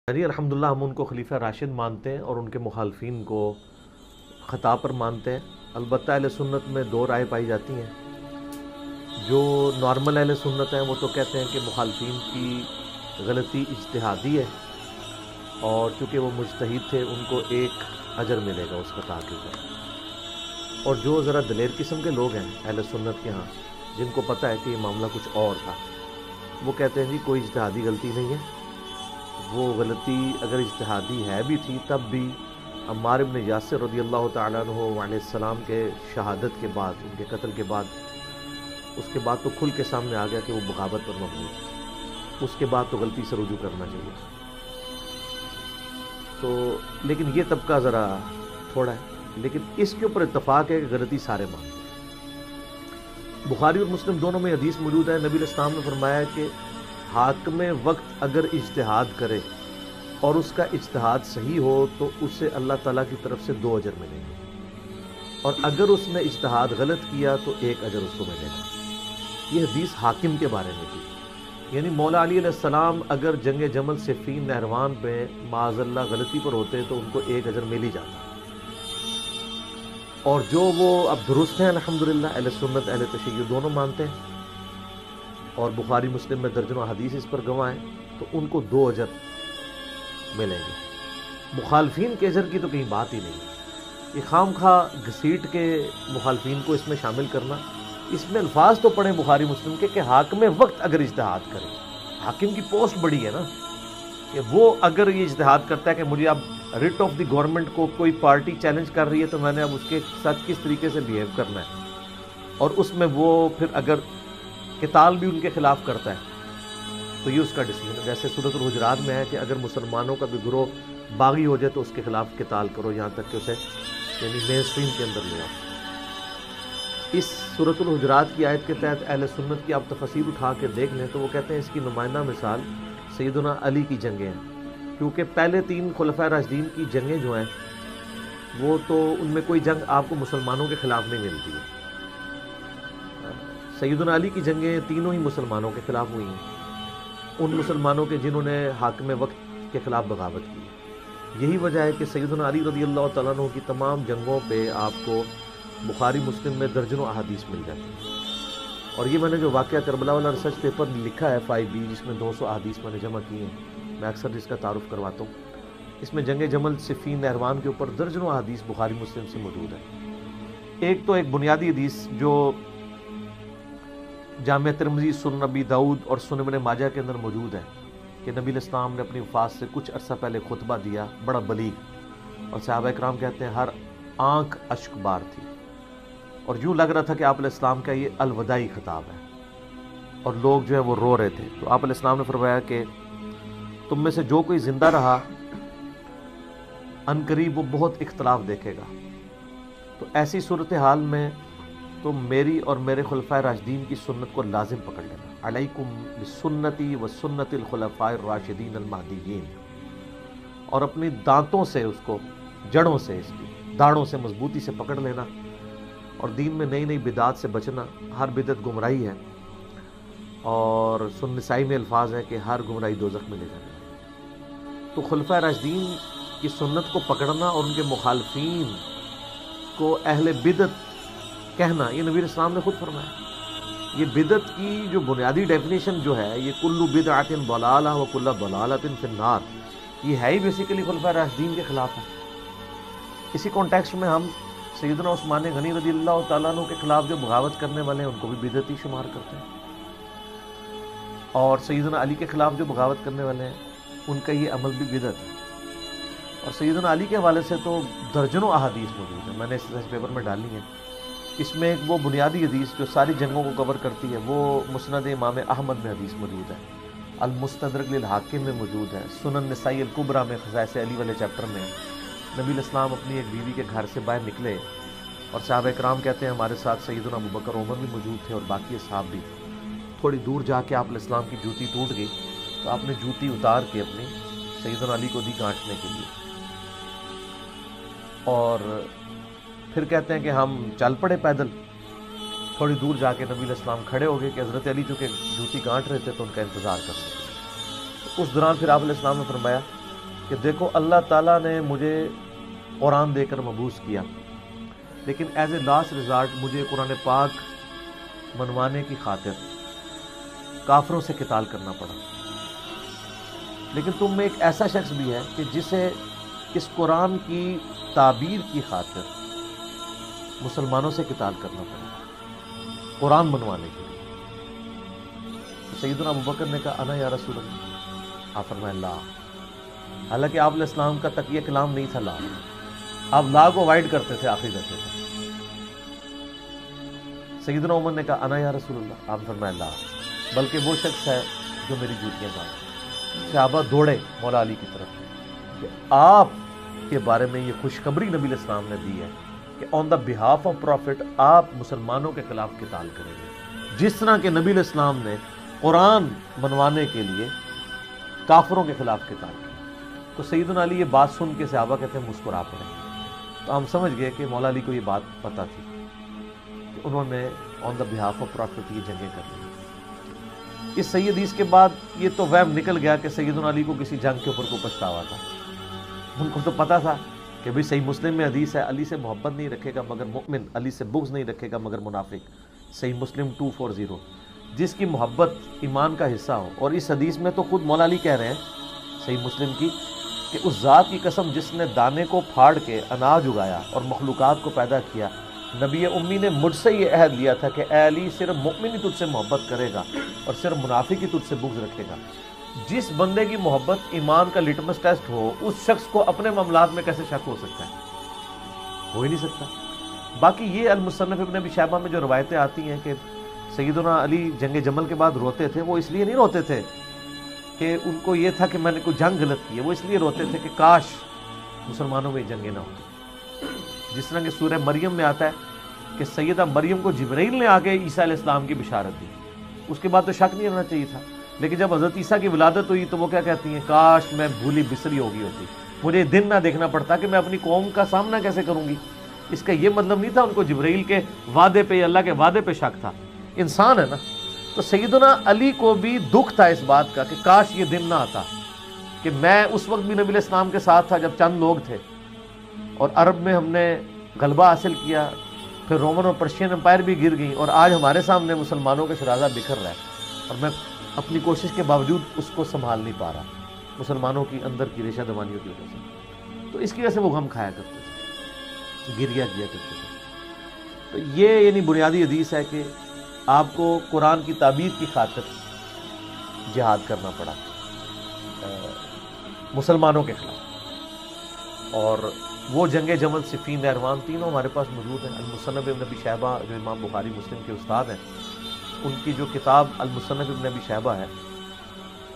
جی الحمدللہ ہم ان کو خلیفہ راشد مانتے ہیں اور ان کے مخالفین کو خطا پر مانتے ہیں۔ البتہ اہل سنت میں دو رائے پائی جاتی ہیں۔ جو نارمل اہل سنت ہیں وہ تو کہتے ہیں کہ مخالفین کی غلطی اجتہادی ہے اور چونکہ وہ مجتہد تھے ان کو ایک اجر ملے گا اس خطا کے اوپر۔ اور جو ذرا دلیر قسم کے لوگ ہیں اہل سنت کے ہاں، جن کو پتہ ہے کہ یہ معاملہ کچھ اور تھا، وہ کہتے ہیں جی کوئی اجتہادی غلطی نہیں ہے، وہ غلطی اگر اجتہادی ہے بھی تھی تب بھی عمار بن یاسر رضی اللہ تعالیٰ عنہ علیہ السلام کے شہادت کے بعد، ان کے قتل کے بعد، اس کے بعد تو کھل کے سامنے آ گیا کہ وہ بغاوت پر مبنی ہے، اس کے بعد تو غلطی سے رجوع کرنا چاہیے۔ تو لیکن یہ طبقہ ذرا تھوڑا ہے، لیکن اس کے اوپر اتفاق ہے کہ غلطی سارے مانتے ہیں۔ بخاری اور مسلم دونوں میں حدیث موجود ہے، نبی علیہ السلام نے فرمایا کہ حاکم وقت اگر اجتہاد کرے اور اس کا اجتہاد صحیح ہو تو اسے اللہ تعالیٰ کی طرف سے 2 اجر ملیں گے، اور اگر اس نے اجتہاد غلط کیا تو 1 اجر اس کو ملے گا۔ یہ حدیث حاکم کے بارے میں تھی، یعنی مولا علی علیہ السلام اگر جنگ جمل صفین نہروان پہ معاذ اللہ غلطی پر ہوتے تو ان کو 1 اجر مل ہی جاتا، اور جو وہ اب درست ہیں الحمدللہ، اہل سنت اہل تشیع دونوں مانتے ہیں، اور بخاری مسلم میں درجنوں حدیث اس پر گواہ ہیں، تو ان کو 2 اجر ملیں گے۔ مخالفین کے اجر کی تو کہیں بات ہی نہیں، یہ خام خواہ گھسیٹ کے مخالفین کو اس میں شامل کرنا۔ اس میں الفاظ تو پڑھیں بخاری مسلم کے کہ حاکم وقت اگر اجتہاد کرے، حاکم کی پوسٹ بڑی ہے نا، کہ وہ اگر یہ اجتہاد کرتا ہے کہ مجھے اب ریٹ آف دی گورنمنٹ کو کوئی پارٹی چیلنج کر رہی ہے تو میں نے اب اس کے ساتھ کس طریقے سے بیہیو کرنا ہے، اور اس میں وہ پھر اگر قتال بھی ان کے خلاف کرتا ہے تو یہ اس کا ڈیسیژن ہے۔ جیسے سورۃ الحجرات میں ہے کہ اگر مسلمانوں کا بھی گروہ باغی ہو جائے تو اس کے خلاف قتال کرو، یہاں تک کہ اسے یعنی مین اسٹریم کے اندر لے آؤ۔ اس سورۃ الحجرات کی آیت کے تحت اہل سنت کی آپ تفسیر اٹھا کے دیکھ لیں تو وہ کہتے ہیں اس کی نمائندہ مثال سیدنا علی کی جنگیں ہیں، کیونکہ پہلے 3 خلفائے راشدین کی جنگیں جو ہیں وہ تو ان میں کوئی جنگ آپ کو مسلمانوں کے خلاف نہیں ملتی ہے۔ سیدنا علی کی جنگیں تینوں ہی مسلمانوں کے خلاف ہوئی ہیں، ان مسلمانوں کے جنہوں نے حاکم وقت کے خلاف بغاوت کی۔ یہی وجہ ہے کہ سیدنا علی رضی اللہ تعالیٰ عنہ کی تمام جنگوں پہ آپ کو بخاری مسلم میں درجنوں احادیث مل جاتی ہیں۔ اور یہ میں نے جو واقعہ کربلا والا ریسرچ پیپر لکھا ہے 5B، جس میں 200 احادیث میں نے جمع کی ہیں، میں اکثر اس کا تعارف کرواتا ہوں۔ اس میں جنگ جمل صفین نہروان کے اوپر درجنوں احادیث بخاری مسلم سے موجود ہے۔ ایک تو ایک بنیادی حدیث جو جامع ترمذی، سنن نبی داؤد اور سنن ابن ماجہ کے اندر موجود ہے کہ نبی علیہ السلام نے اپنی وفات سے کچھ عرصہ پہلے خطبہ دیا، بڑا بلیغ، اور صحابہ کرام کہتے ہیں ہر آنکھ اشک بار تھی، اور یوں لگ رہا تھا کہ آپ علیہ السلام کا یہ الوداعی خطاب ہے، اور لوگ جو ہے وہ رو رہے تھے۔ تو آپ علیہ السلام نے فرمایا کہ تم میں سے جو کوئی زندہ رہا عنقریب وہ بہت اختلاف دیکھے گا، تو ایسی صورتحال میں تو میری اور میرے خلفائے راشدین کی سنت کو لازم پکڑ لینا، علیکم بسنتی و سنت الخلفاء الراشدین المہدیین، اور اپنی دانتوں سے اس کو، جڑوں سے، اس کی داڑھوں سے مضبوطی سے پکڑ لینا، اور دین میں نئی نئی بدعات سے بچنا۔ ہر بدعت گمراہی ہے، اور سنن نسائی میں الفاظ ہے کہ ہر گمراہی دوزخ میں لے جانے والی۔ تو خلفائے راشدین کی سنت کو پکڑنا اور ان کے مخالفین کو اہل بدعت کہنا، یہ نبی علیہ السلام نے خود فرمایا۔ یہ بدعت کی جو بنیادی ڈیفینیشن جو ہے، یہ کل بدعۃ ضلالہ و کل ضلالۃ فی النار، یہ ہے ہی بیسیکلی خلفائے راشدین کے خلاف ہے۔ اسی کانٹیکسٹ میں ہم سیدنا عثمان غنی رضی اللہ تعالیٰ عنہ کے خلاف جو بغاوت کرنے والے ہیں ان کو بھی بدعتی شمار کرتے ہیں، اور سیدنا علی کے خلاف جو بغاوت کرنے والے ہیں ان کا یہ عمل بھی بدعت ہے۔ اور سیدنا علی کے حوالے سے تو درجنوں احادیث موجود ہیں، میں نے اس ریسرچ پیپر میں ڈالی ہیں۔ اس میں ایک وہ بنیادی حدیث جو ساری جنگوں کو کور کرتی ہے، وہ مسند امام احمد میں حدیث موجود ہے، المستدرک للحاکم میں موجود ہے، سنن نسائی الکبریٰ میں خصائص علی والے چیپٹر میں نبی علیہ السلام اپنی ایک بیوی کے گھر سے باہر نکلے، اور صحابہ کرام کہتے ہیں ہمارے ساتھ سیدنا ابوبکر عمر بھی موجود تھے اور باقی اصحاب بھی۔ تھوڑی دور جا کے آپ علیہ السلام کی جوتی ٹوٹ گئی تو آپ نے جوتی اتار کے اپنی سیدنا علی کو دی گانٹنے کے لیے، اور پھر کہتے ہیں کہ ہم چل پڑے پیدل۔ تھوڑی دور جا کے نبی علیہ السلام کھڑے ہو گئے کہ حضرت علی چونکہ جوتی گانٹ رہے تھے تو ان کا انتظار کرنے کے لیے۔ اس دوران پھر آپ علیہ السلام نے فرمایا کہ دیکھو اللہ تعالیٰ نے مجھے قرآن دے کر مبعوث کیا، لیکن ایز اے لاسٹ ریزارٹ مجھے قرآن پاک منوانے کی خاطر کافروں سے قتال کرنا پڑا، لیکن تم میں ایک ایسا شخص بھی ہے کہ جسے اس قرآن کی تعبیر کی خاطر مسلمانوں سے قتال کرنا پڑا قرآن منوانے کے لیے۔ سیدنا ابوبکر نے کہا انا یا رسول اللہ، آپ فرمائے لا، حالانکہ آپ علیہ السلام کا تقیہ کلام نہیں تھا لا، آپ لا کو اوائڈ کرتے تھے آخری درجے تک۔ سیدنا عمر نے کہا انا یا رسول اللہ، آپ فرمائے لا، بلکہ وہ شخص ہے جو میری جوتیاں باندھے۔ صحابہ دوڑے مولا علی کی طرف کہ آپ کے بارے میں یہ خوشخبری نبی علیہ السلام نے دی ہے کہ آن دا بہاف آف پروفٹ آپ مسلمانوں کے خلاف قتال کریں گے، جس طرح کہ نبی علیہ السلام نے قرآن بنوانے کے لیے کافروں کے خلاف قتال کیا۔ تو سیدنا علی یہ بات سن کے صحابہ کہتے ہیں مسکرا پڑے، تو ہم سمجھ گئے کہ مولا علی کو یہ بات پتہ تھی کہ انہوں نے آن دا بہاف آف پروفٹ یہ جنگیں کر لی۔ اس صحیح حدیث کے بعد یہ تو وہم نکل گیا کہ سیدنا علی کو کسی جنگ کے اوپر کو پچھتاوا تھا۔ ان کو تو پتہ تھا کہ بھئی صحیح مسلم میں حدیث ہے علی سے محبت نہیں رکھے گا مگر مؤمن، علی سے بغض نہیں رکھے گا مگر منافق، صحیح مسلم 240۔ جس کی محبت ایمان کا حصہ ہو، اور اس حدیث میں تو خود مولا علی کہہ رہے ہیں صحیح مسلم کی کہ اس ذات کی قسم جس نے دانے کو پھاڑ کے اناج اگایا اور مخلوقات کو پیدا کیا، نبی امی نے مجھ سے یہ عہد لیا تھا کہ اے علی صرف مؤمن ہی تجھ سے محبت کرے گا اور صرف منافق ہی تجھ سے بغض رکھے گا۔ جس بندے کی محبت ایمان کا لٹمس ٹیسٹ ہو، اس شخص کو اپنے معاملات میں کیسے شک ہو سکتا ہے؟ ہو ہی نہیں سکتا۔ باقی یہ المصنف ابن ابی شیبہ میں جو روایتیں آتی ہیں کہ سیدنا علی جنگ جمل کے بعد روتے تھے، وہ اس لیے نہیں روتے تھے کہ ان کو یہ تھا کہ میں نے کوئی جنگ غلط کی ہے، وہ اس لیے روتے تھے کہ کاش مسلمانوں میں جنگیں نہ ہوں۔ جس طرح کہ سورہ مریم میں آتا ہے کہ سیدہ مریم کو جبرائیل نے آ کے عیسیٰ علیہ السلام کی بشارت دی، اس کے بعد تو شک نہیں رہنا چاہیے تھا، لیکن جب حضرت عیسیٰ کی ولادت ہوئی تو وہ کیا کہتی ہیں، کاش میں بھولی بسری ہو گئی ہوتی، مجھے دن نہ دیکھنا پڑتا کہ میں اپنی قوم کا سامنا کیسے کروں گی۔ اس کا یہ مطلب نہیں تھا ان کو جبرائیل کے وعدے پہ، اللہ کے وعدے پہ شک تھا، انسان ہے نا۔ تو سیدنا علی کو بھی دکھ تھا اس بات کا کہ کاش یہ دن نہ آتا کہ میں اس وقت بھی نبی علیہ السلام کے ساتھ تھا جب چند لوگ تھے، اور عرب میں ہم نے غلبہ حاصل کیا، پھر رومن اور پرشین امپائر بھی گر گئیں، اور آج ہمارے سامنے مسلمانوں کا شرازہ بکھر رہا ہے، اور میں اپنی کوشش کے باوجود اس کو سنبھال نہیں پا رہا مسلمانوں کی اندر کی ریشہ دمانیوں کی وجہ سے۔ تو اس کی وجہ سے وہ غم کھایا کرتے تھے، گریا کیا کرتے تھے۔ تو یہ یعنی بنیادی حدیث ہے کہ آپ کو قرآن کی تعبیر کی خاطر جہاد کرنا پڑا مسلمانوں کے خلاف، اور وہ جنگ جمل، صفین، نہروان، تینوں ہمارے پاس موجود ہیں۔ المصنف ابن ابی شیبہ جو امام بخاری مسلم کے استاد ہیں، ان کی جو کتاب المصنف ابن ابی شیبہ ہے،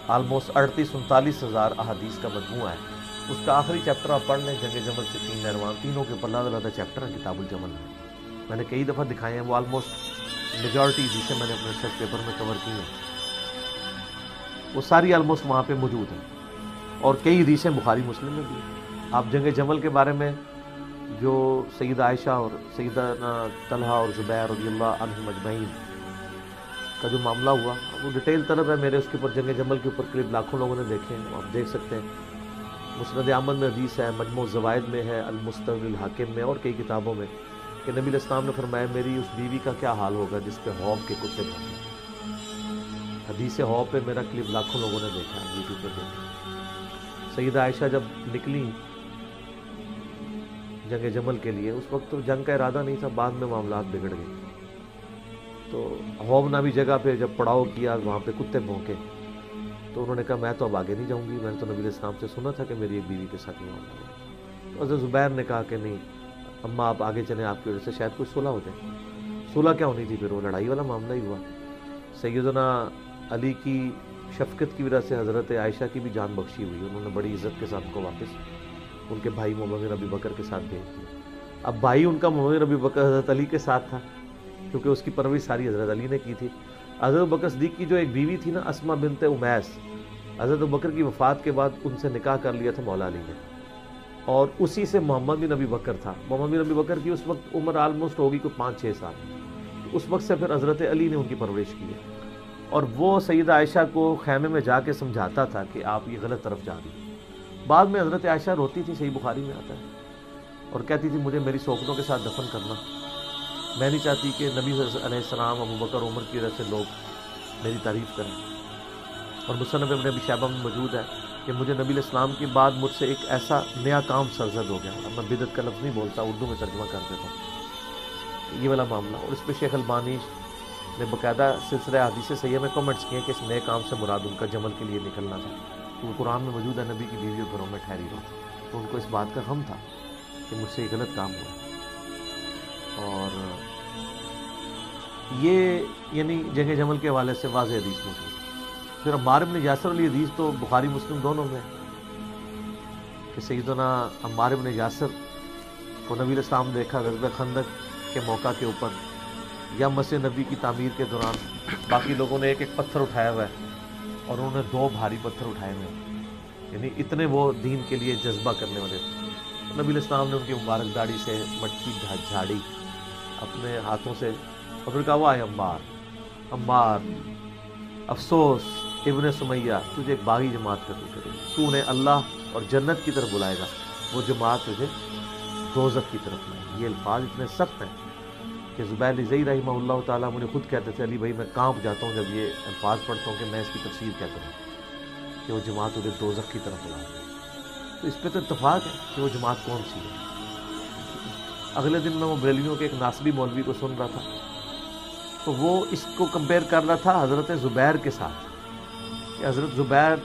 آلموسٹ 38-39 ہزار احادیث کا مجموعہ ہے۔ اس کا آخری چیپٹر آپ پڑھ لیں، جنگ جمل، صفین، نہروان، تینوں کے اوپر علیحدہ چیپٹر ہیں کتاب الجمل میں نے کئی دفعہ دکھائے ہیں، وہ آلموسٹ میجورٹی جسے میں نے اپنے ریسرچ پیپر میں کور کی ہیں، وہ ساری آلموسٹ وہاں پہ موجود ہیں، اور کئی حدیثیں بخاری مسلم میں بھی ہیں۔ آپ جنگ جمل کے بارے میں جو سیدہ عائشہ اور سیدنا طلحہ اور زبیر رضی اللہ عنہم اجمعین کا جو معاملہ ہوا، وہ ڈیٹیل طلب ہے میرے، اس کے اوپر جنگ جمل کے اوپر قریب لاکھوں لوگوں نے دیکھے ہیں، آپ دیکھ سکتے ہیں۔ مسند احمد میں حدیث ہے، مجموع الزوائد میں ہے، المستدرک الحاکم میں، اور کئی کتابوں میں، کہ نبی علیہ السلام نے فرمایا میری اس بیوی کا کیا حال ہوگا جس پہ حوض کے کتے بھاگے۔ حدیث حوض پہ میرا کلپ لاکھوں لوگوں نے دیکھا ہے، یوٹیوب پہ دیکھا۔ سیدہ عائشہ جب نکلی جنگ جمل کے لیے، اس وقت تو جنگ کا ارادہ نہیں تھا، بعد میں معاملات بگڑ گئے، تو حوض نامی جگہ پہ جب پڑاؤ کیا، وہاں پہ کتے بھونکے، تو انہوں نے کہا میں تو اب آگے نہیں جاؤں گی، میں نے تو نبی علیہ السلام سے سنا تھا کہ میری ایک بیوی کے ساتھ یہ معاملہ ہوا۔ تو حضرت زبیر نے کہا کہ نہیں اماں آپ آگے چلیں، آپ کی وجہ سے شاید کوئی صلح ہو جائے۔ صلح کیا ہونی تھی، پھر وہ لڑائی والا معاملہ ہی ہوا۔ سیدنا علی کی شفقت کی وجہ سے حضرت عائشہ کی بھی جان بخشی ہوئی، انہوں نے بڑی عزت کے ساتھ کو واپس ان کے بھائی محمد بن ابی بکر کے ساتھ بھیج دیا۔ اب بھائی ان کا محمد بن ابی بکر حضرت علی کے ساتھ تھا، کیونکہ اس کی پرورش ساری حضرت علی نے کی تھی۔ حضرت بکر صدیق کی جو ایک بیوی تھی نا، اسما بنت امیس، حضرت بکر کی وفات کے بعد ان سے نکاح کر لیا تھا مولا علی نے، اور اسی سے محمد بن ابی بکر تھا۔ محمد بن ابی بکر کی اس وقت عمر آلموسٹ ہوگی کوئی 5-6 سال، اس وقت سے پھر حضرت علی نے ان کی پرورش کی ہے، اور وہ سیدہ عائشہ کو خیمے میں جا کے سمجھاتا تھا کہ آپ یہ غلط طرف جا رہی ہیں، بعد میں حضرت عائشہ روتی تھی، صحیح بخاری میں آتا ہے، اور کہتی تھی مجھے میری سوکھنوں کے ساتھ دفن کرنا، میں نہیں چاہتی کہ نبی علیہ السلام، ابو بکر، عمر کی وجہ سے لوگ میری تعریف کریں۔ اور مصنف ابن ابی شیبہ میں موجود ہے کہ مجھے نبی علیہ السلام کے بعد مجھ سے ایک ایسا نیا کام سرزد ہو گیا، اب میں بدعت کا لفظ نہیں بولتا، اردو میں ترجمہ کر دیتا ہوں، یہ والا معاملہ۔ اور اس پہ شیخ البانی نے باقاعدہ سلسلہ حدیث صحیحہ میں کمنٹس کیے کہ اس نئے کام سے مراد ان کا جمل کے لیے نکلنا تھا، کیونکہ قرآن میں موجود ہے نبی کی بیوی اور گھروں میں ٹھہری ہو، تو ان کو اس بات کا غم تھا کہ مجھ سے یہ غلط کام ہوا۔ اور یہ یعنی جنگ جمل کے حوالے سے واضح حدیث موجود ہے۔ پھر عمار بن یاسر علی حدیث تو بخاری مسلم دونوں میں کہ سیدنا عمار بن یاسر کو نبی علیہ السلام دیکھا غزوہ خندق کے موقع کے اوپر یا مسجد نبی کی تعمیر کے دوران، باقی لوگوں نے ایک ایک پتھر اٹھایا ہوا ہے اور انہوں نے 2 بھاری پتھر اٹھائے ہوئے ہیں، یعنی اتنے وہ دین کے لیے جذبہ کرنے والے تھے۔ نبی علیہ السلام نے ان کی مبارک داڑھی سے مٹی جھاڑی اپنے ہاتھوں سے، اور پھر کہا وہ آئے عمار، افسوس ابن سمیہ، تجھے ایک باغی جماعت قتل کرے گی، تو انہیں اللہ اور جنت کی طرف بلائے گا، وہ جماعت تجھے دوزخ کی طرف لائے گی۔ یہ الفاظ اتنے سخت ہیں کہ زبیر رضی رحمہ اللہ تعالیٰ مجھے خود کہتے تھے علی بھائی میں کانپ جاتا ہوں جب یہ الفاظ پڑھتا ہوں کہ میں اس کی تفسیر کیا کروں کہ وہ جماعت تجھے دوزخ کی طرف بلائے گی۔ تو اس پہ تو اتفاق ہے کہ وہ جماعت کون سی ہے۔ اگلے دن میں وہ بریلویوں کے ایک ناسبی مولوی کو سن رہا تھا، تو وہ اس کو کمپیئر کر رہا تھا حضرت زبیر کے ساتھ کہ حضرت زبیر،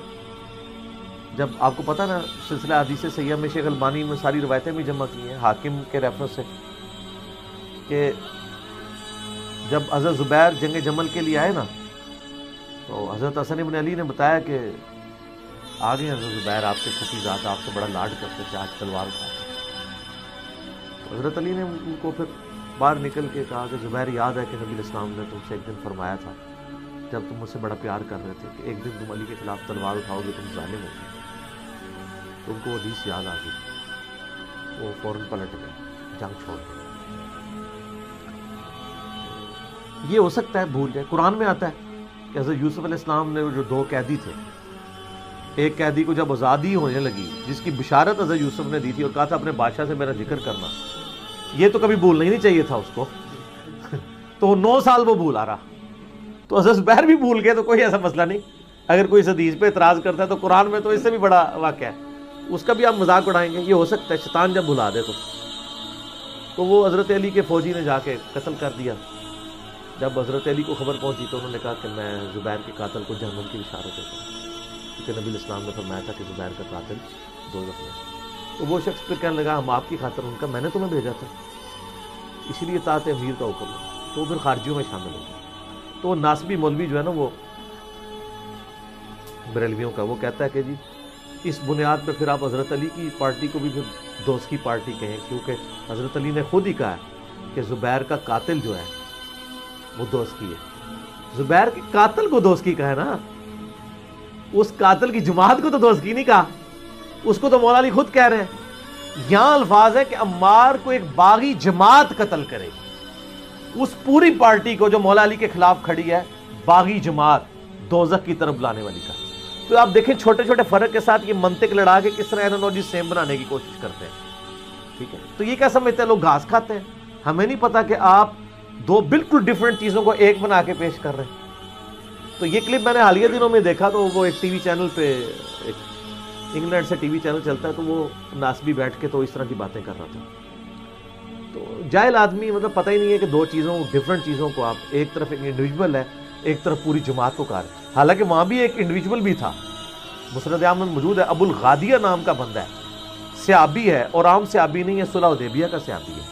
جب آپ کو پتہ نا سلسلہ حدیث صحیحہ میں شیخ البانی میں ساری روایتیں بھی جمع کی ہیں حاکم کے ریفرنس سے کہ جب حضرت زبیر جنگ جمل کے لیے آئے نا تو حضرت حسن ابن علی نے بتایا کہ آگے حضرت زبیر آپ کے پھوپھی ذات آپ سے بڑا لاڈ کرتے تھے، آج تلوار اٹھاتے۔ تو حضرت علی نے ان کو پھر باہر نکل کے کہا کہ زبیر یاد ہے کہ نبی علیہ السلام نے تم سے ایک دن فرمایا تھا جب تم مجھ سے بڑا پیار کر رہے تھے کہ ایک دن تم علی کے خلاف تلوار اٹھاؤ گے تم ظالم ہو گے۔ تو ان کو وہ حدیث یاد آ گئی، وہ فوراً پلٹ گئے، جنگ چھوڑ گئے۔ یہ ہو سکتا ہے بھول جائے، قرآن میں آتا ہے کہ حضرت یوسف علیہ السلام نے جو 2 قیدی تھے، ایک قیدی کو جب آزادی ہونے لگی جس کی بشارت حضرت یوسف نے دی تھی اور کہا تھا اپنے بادشاہ سے میرا ذکر کرنا، یہ تو کبھی بھولنا ہی نہیں چاہیے تھا اس کو تو 9 سال وہ بھول آ رہا، تو حضرت زبیر بھی بھول گئے، تو کوئی ایسا مسئلہ نہیں۔ اگر کوئی اس حدیث پہ اعتراض کرتا ہے تو قرآن میں تو اس سے بھی بڑا واقعہ ہے، اس کا بھی آپ مذاق اڑائیں گے، یہ ہو سکتا ہے شیطان جب بھلا دے تو وہ حضرت علی کے فوجی نے جا کے قتل کر دیا۔ جب حضرت علی کو خبر پہنچی تو انہوں نے کہا کہ میں زبیر کے قاتل کو جہنم کی بشارت دیتا ہوں، کیونکہ نبی علیہ السلام نے فرمایا تھا کہ زبیر کا قاتل دوزخ میں۔ تو وہ شخص پھر کہنے لگا ہم آپ کی خاطر، ان کا میں نے تمہیں بھیجا تھا، اسی لیے اطاعت امیر کا حکم ہے، تو پھر خارجیوں میں شامل ہو گئے۔ تو ناسبی مولوی جو ہے نا وہ بریلویوں کا، وہ کہتا ہے کہ جی اس بنیاد پہ پھر آپ حضرت علی کی پارٹی کو بھی پھر دوست کی پارٹی کہیں، کیونکہ حضرت علی نے خود ہی کہا ہے کہ زبیر کا قاتل جو ہے وہ دوست کی ہے۔ زبیر کے قاتل کو دوست کی کہا ہے نا، اس قاتل کی جماعت کو تو دوست کی نہیں کہا، اس کو تو مولا علی خود کہہ رہے ہیں۔ یہاں الفاظ ہے کہ عمار کو ایک باغی جماعت قتل کرے، اس پوری پارٹی کو جو مولا علی کے خلاف کھڑی ہے، باغی جماعت دوزخ کی طرف لانے والی کا۔ تو آپ دیکھیں چھوٹے چھوٹے فرق کے ساتھ یہ منطق لڑا کے کس طرح اینالوجی سیم بنانے کی کوشش کرتے ہیں، ٹھیک ہے۔ تو یہ کیا سمجھتے ہیں لوگ گھاس کھاتے ہیں؟ ہمیں نہیں پتا کہ آپ 2 بالکل ڈیفرنٹ چیزوں کو ایک بنا کے پیش کر رہے ہیں۔ تو یہ کلپ میں نے حالیہ دنوں میں دیکھا، تو وہ ایک ٹی وی چینل پہ، ایک انگلینڈ سے ٹی وی چینل چلتا ہے، تو وہ ناسبی بیٹھ کے تو اس طرح کی باتیں کر رہا تھا۔ تو جاہل آدمی مطلب پتہ ہی نہیں ہے کہ 2 چیزوں ڈیفرنٹ چیزوں کو آپ ایک طرف ایک انڈیویجول ہے، ایک طرف پوری جماعت کو کہا رہے ہیں۔ حالانکہ وہاں بھی ایک انڈیویجول بھی تھا، مسند احمد موجود ہے، ابو الغادیہ نام کا بندہ ہے، صحابی ہے، اور عام صحابی نہیں ہے، صلح حدیبیہ کا صحابی ہے۔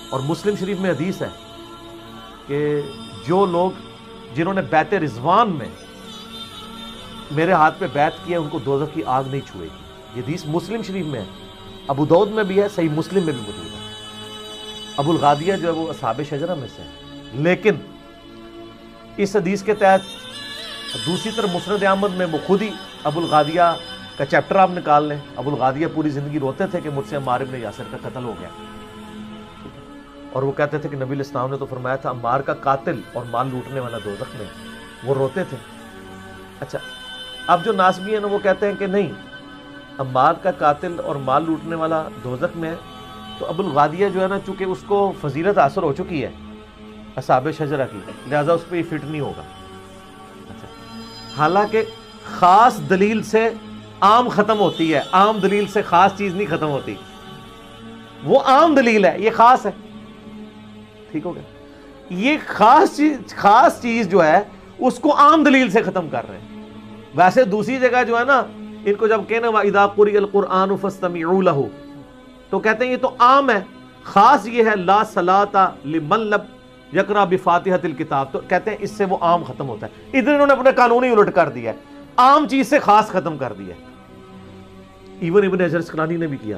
اور مسلم شریف میں حدیث ہے کہ جو لوگ جنہوں نے بیعت رضوان میں میرے ہاتھ پہ بیعت کیا ان کو دوزخ کی آگ نہیں چھوئے گی۔ یہ حدیث مسلم شریف میں ہے، ابو داؤد میں بھی ہے، صحیح مسلم میں بھی موجود ہے۔ ابو الغادیہ جو ہے وہ اصحاب شجرہ میں سے ہے، لیکن اس حدیث کے تحت دوسری طرف مسند احمد میں وہ خود ہی ابو الغادیہ کا چیپٹر آپ نکال لیں، ابو الغادیہ پوری زندگی روتے تھے کہ مجھ سے عمار بن یاسر کا قتل ہو گیا، اور وہ کہتے تھے کہ نبی علیہ السلام نے تو فرمایا تھا عمار کا قاتل اور مال لوٹنے والا دوزخ میں، وہ روتے تھے۔ اچھا اب جو ناسبی ہیں نا وہ کہتے ہیں کہ نہیں، عمار کا قاتل اور مال لوٹنے والا دوزخ میں ہے، تو ابو الغادیہ جو ہے نا، چونکہ اس کو فضیلت حاصل ہو چکی ہے اصحاب شجرہ کی، لہذا اس پہ یہ فٹ نہیں ہوگا۔ اچھا، حالانکہ خاص دلیل سے عام ختم ہوتی ہے، عام دلیل سے خاص چیز نہیں ختم ہوتی، وہ عام دلیل ہے، یہ خاص ہے، ٹھیک ہو گیا؟ یہ خاص چیز جو ہے اس کو عام دلیل سے ختم کر رہے ہیں۔ ویسے دوسری جگہ جو ہے نا، ان کو جب کہنا وَإِذَا قُرِئَ الْقُرْآنُ فَاسْتَمِعُوا لَهُ، تو کہتے ہیں یہ تو عام ہے، خاص یہ ہے لا صلاۃ لمن لم یقرأ بفاتحۃ الکتاب، تو کہتے ہیں اس سے وہ عام ختم ہوتا ہے۔ ادھر انہوں نے اپنے قانون ہی الٹ کر دیا ہے، عام چیز سے خاص ختم کر دیا ہے۔ ایون ابن حجر اسقلانی نے بھی کیا۔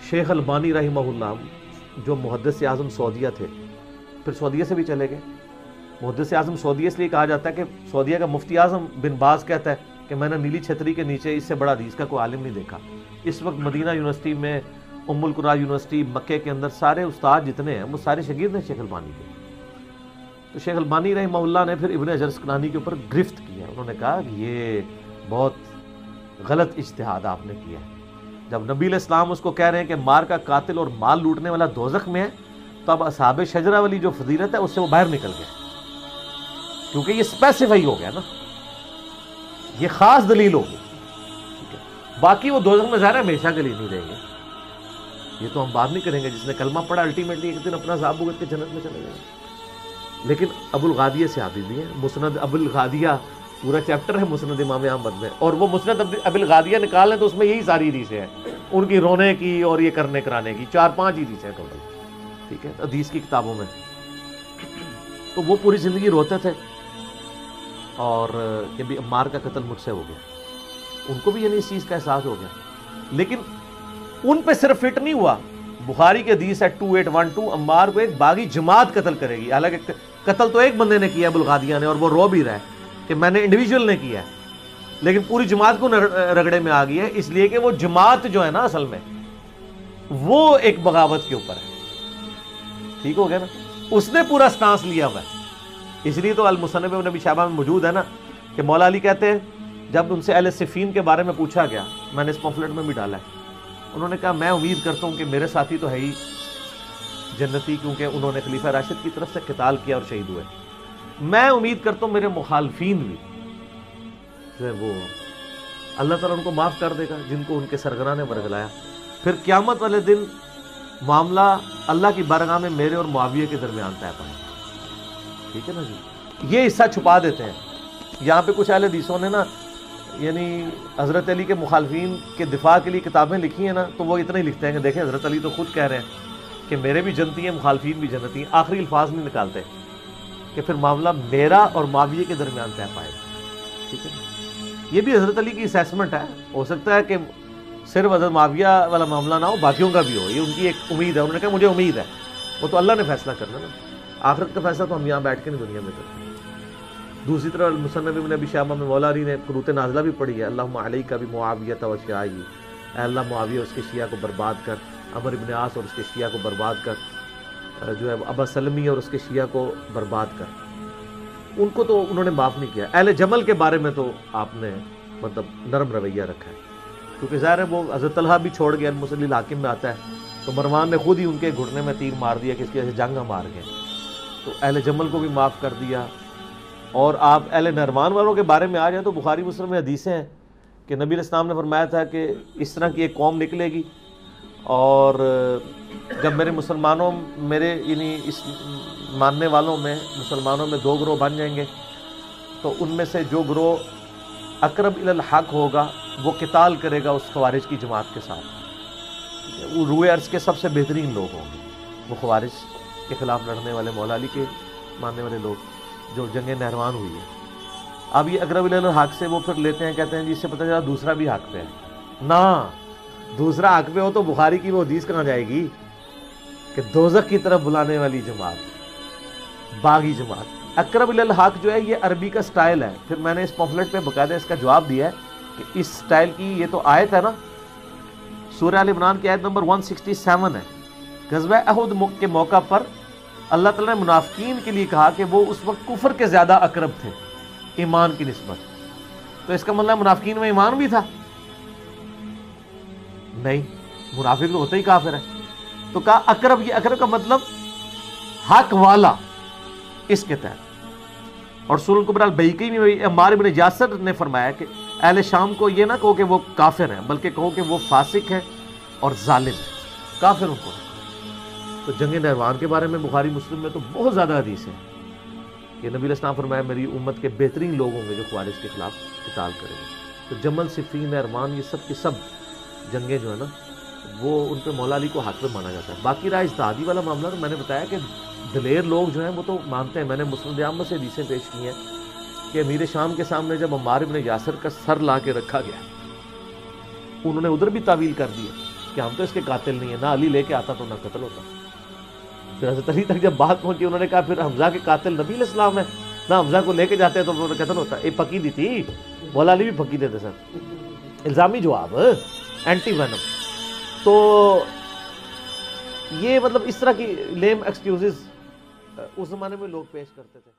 شیخ البانی رحمہ اللہ جو محدث اعظم سعودیہ تھے، پھر سعودیہ سے بھی چلے گئے۔ محدث اعظم سعودیہ اس لیے کہا جاتا ہے کہ سعودیہ کا مفتی اعظم بن باز کہتا ہے کہ میں نے نیلی چھتری کے نیچے اس سے بڑا حدیث کا کوئی عالم نہیں دیکھا۔ اس وقت مدینہ یونیورسٹی میں، ام القرآن یونیورسٹی مکے کے اندر سارے استاد جتنے ہیں وہ سارے شاگرد ہیں شیخ البانی کے۔ تو شیخ البانی رحمہ اللہ نے پھر ابن حجر اسقلانی کے اوپر گرفت کیا، انہوں نے کہا کہ یہ بہت غلط اجتہاد آپ نے کیا ہے۔ جب نبی علیہ السلام اس کو کہہ رہے ہیں کہ مار کا قاتل اور مال لوٹنے والا دوزخ میں ہے، تو اب اصحاب شجرہ والی جو فضیلت ہے اس سے وہ باہر نکل گیا، کیونکہ یہ اسپیسیفائی ہو گیا نا، یہ خاص دلیل ہوگی، ٹھیک ہے؟ باقی وہ دوزخ میں ظاہر ہے ہمیشہ کے لیے نہیں رہیں گے، یہ تو ہم بات نہیں کریں گے۔ جس نے کلمہ پڑھا الٹیمیٹلی ایک دن اپنا عذاب بھگت کے جنت میں چلے جائے گا۔ لیکن ابو الغادیہ سے عابد بھی ہے، مسند ابو الغادیہ پورا چیپٹر ہے مسند امام احمد میں، اور وہ مسند ابو الغادیہ نکالیں تو اس میں یہی ساری حدیثیں ہیں، ان کی رونے کی اور یہ کرنے کرانے کی، 4-5 حدیثیں ہیں ٹوٹل، ٹھیک ہے، حدیث کی کتابوں میں۔ تو وہ پوری زندگی روتے تھے اور کہ بھی عمار کا قتل مجھ سے ہو گیا، ان کو بھی یعنی اس چیز کا احساس ہو گیا، لیکن ان پہ صرف فٹ نہیں ہوا۔ بخاری کی حدیث ہے 2812، عمار کو ایک باغی جماعت قتل کرے گی، حالانکہ قتل تو ایک بندے نے کیا ابو الغادیہ نے، اور وہ رو بھی رہا ہے کہ میں نے انڈیویجول نے کیا ہے، لیکن پوری جماعت کو رگڑے میں آ گئی ہے، اس لیے کہ وہ جماعت جو ہے نا اصل میں وہ ایک بغاوت کے اوپر ہے، ٹھیک ہو گیا نا، اس نے پورا سٹانس لیا ہوا ہے۔ اس لیے تو المصنف ابن ابی شیبہ میں موجود ہے نا کہ مولا علی کہتے ہیں جب ان سے اہل صفین کے بارے میں پوچھا گیا، میں نے اس پمفلٹ میں بھی ڈالا ہے، انہوں نے کہا میں امید کرتا ہوں کہ میرے ساتھی تو ہے ہی جنتی، کیونکہ انہوں نے خلیفہ راشد کی طرف سے قتال کیا اور شہید ہوئے، میں امید کرتا ہوں میرے مخالفین بھی جو ہے وہ اللہ تعالیٰ ان کو معاف کر دے گا جن کو ان کے سرگنا نے ورگلایا۔ پھر قیامت والے دن معاملہ اللہ کی بارگاہ میں میرے اور معاویہ کے درمیان طے پائے، ٹھیک ہے نا جی۔ یہ حصہ چھپا دیتے ہیں۔ یہاں پہ کچھ اہل حدیثوں نے نا یعنی حضرت علی کے مخالفین کے دفاع کے لیے کتابیں لکھی ہیں نا، تو وہ اتنا ہی لکھتے ہیں کہ دیکھیں حضرت علی تو خود کہہ رہے ہیں کہ میرے بھی جنتی ہیں، مخالفین بھی جنتی ہیں، آخری الفاظ نہیں نکالتے کہ پھر معاملہ میرا اور معاویہ کے درمیان طے پائے گا، ٹھیک ہے نا۔ یہ بھی حضرت علی کی اسیسمنٹ ہے، ہو سکتا ہے کہ صرف حضرت معاویہ والا معاملہ نہ ہو، باقیوں کا بھی ہو، یہ ان کی ایک امید ہے، انہوں نے کہا مجھے امید ہے، وہ تو اللہ نے فیصلہ کرنا نا، آخرت کا فیصلہ تو ہم یہاں بیٹھ کے نہیں دنیا میں کرتے ہیں۔ دوسری طرف المصنف ابن ابی شیبہ میں مولا علی نے قنوت نازلہ بھی پڑھی ہے، اللہم علیک بمعاویہ و شیعہ، اے اللہ معاویہ اور اس کے شیعہ کو برباد کر، عمر ابن عاص اور اس کے شیعہ کو برباد کر، جو ہے ابا سلمی اور اس کے شیعہ کو برباد کر۔ ان کو تو انہوں نے معاف نہیں کیا۔ اہل جمل کے بارے میں تو آپ نے مطلب نرم رویہ رکھا ہے، کیونکہ ظاہر ہے وہ حضرت طلحہ بھی چھوڑ گیا، المسلی الحاکم میں آتا ہے، تو مروان نے خود ہی ان کے گھٹنے میں تیر مار دیا کہ اس کی وجہ سے جنگ مار گئے، تو اہل جمل کو بھی معاف کر دیا۔ اور آپ اہل نہروان والوں کے بارے میں آ جائیں تو بخاری مسلم میں حدیثیں ہیں کہ نبی علیہ السلام نے فرمایا تھا کہ اس طرح کی ایک قوم نکلے گی، اور جب میرے یعنی اس ماننے والوں میں مسلمانوں میں 2 گروہ بن جائیں گے، تو ان میں سے جو گروہ اقرب الی الحق ہوگا وہ قتال کرے گا اس خوارج کی جماعت کے ساتھ، وہ روئے عرض کے سب سے بہترین لوگ ہوں گے، وہ خوارج کے خلاف لڑنے والے مولا علی کے ماننے والے لوگ جو جنگ نہروان ہوئی ہے۔ اب یہ اقرب الی الحق سے وہ پھر لیتے ہیں، کہتے ہیں جس سے پتہ چلا دوسرا بھی حق پہ ہے، نہ دوسرا حق پہ ہو تو بخاری کی وہ حدیث کہاں جائے گی کہ دوزخ کی طرف بلانے والی جماعت، باغی جماعت۔ اقرب الی الحق جو ہے یہ عربی کا سٹائل ہے، پھر میں نے اس پمفلٹ پہ باقاعدہ اس کا جواب دیا ہے کہ اس سٹائل کی یہ تو آیت ہے نا، سورہ آل عمران کی آیت نمبر 167 ہے، غزوہ احد کے موقع پر اللہ تعالیٰ نے منافقین کے لیے کہا کہ وہ اس وقت کفر کے زیادہ اقرب تھے ایمان کی نسبت، تو اس کا مطلب منافقین میں ایمان بھی تھا، نہیں، منافق تو ہوتا ہی کافر ہے. تو کہا اقرب، یہ اقرب کا مطلب حق والا اس کے تحت. اور سنن الکبریٰ البیہقی میں عمار بن یاسر نے فرمایا کہ اہل شام کو یہ نہ کہو کہ وہ کافر ہیں، بلکہ کہو کہ وہ فاسق ہیں اور ظالم ہیں، کافر ان کو. تو جنگ نہروان کے بارے میں بخاری مسلم میں تو بہت زیادہ حدیث ہیں کہ نبی علیہ السلام فرمایا میری امت کے بہترین لوگ ہوں گے جو خوارج کے خلاف قتال کریں گے. تو جمل، صفین، نہروان، یہ سب کی سب جنگیں جو ہے نا وہ ان پہ مولا علی کو حق میں مانا جاتا ہے. باقی رہا اجتہادی والا معاملہ، تو میں نے بتایا کہ دلیر لوگ جو ہیں وہ تو مانتے ہیں. میں نے مسند احمد سے حدیثیں پیش کی ہیں کہ امیر شام کے سامنے جب عمار بن یاسر کا سر لا کے رکھا گیا، انہوں نے ادھر بھی تعویل کر دی کہ ہم تو اس کے قاتل نہیں ہیں، نہ علی لے کے آتا تو نہ قتل ہوتا. پھر حضرت علی تک جب بات پہنچی، انہوں نے کہا پھر حمزہ کے قاتل نبی علیہ السلام ہے، نہ حمزہ کو لے کے جاتے تو انہوں نے قتل ہوتا. یہ پکی دی تھی، مولا علی بھی پکی دیتے سر. الزامی جواب، اینٹی وینم. تو یہ مطلب اس طرح کی لیم ایکسکیوزز اس زمانے میں لوگ پیش کرتے تھے.